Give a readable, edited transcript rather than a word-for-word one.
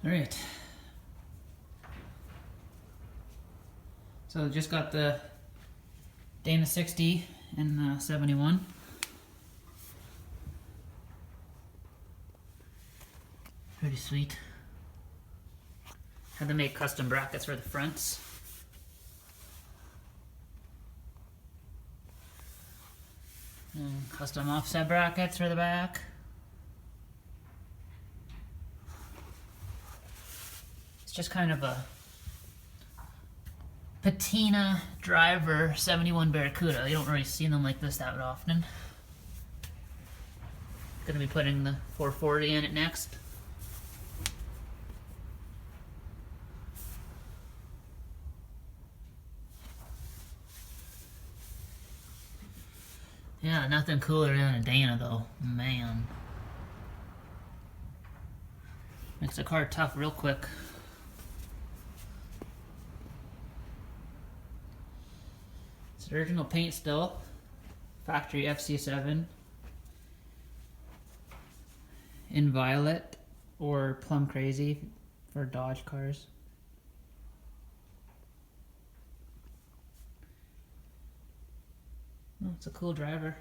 Alright. So just got the Dana 60 and 71. Pretty sweet. Had to make custom brackets for the fronts. And custom offset brackets for the back. It's just kind of a patina driver 71 Barracuda. You don't really see them like this that often. Gonna be putting the 440 in it next. Yeah, nothing cooler than a Dana though, man. Makes the car tough real quick. It's original paint still. Factory FC7. In violet or plum crazy for Dodge cars. Oh, it's a cool driver.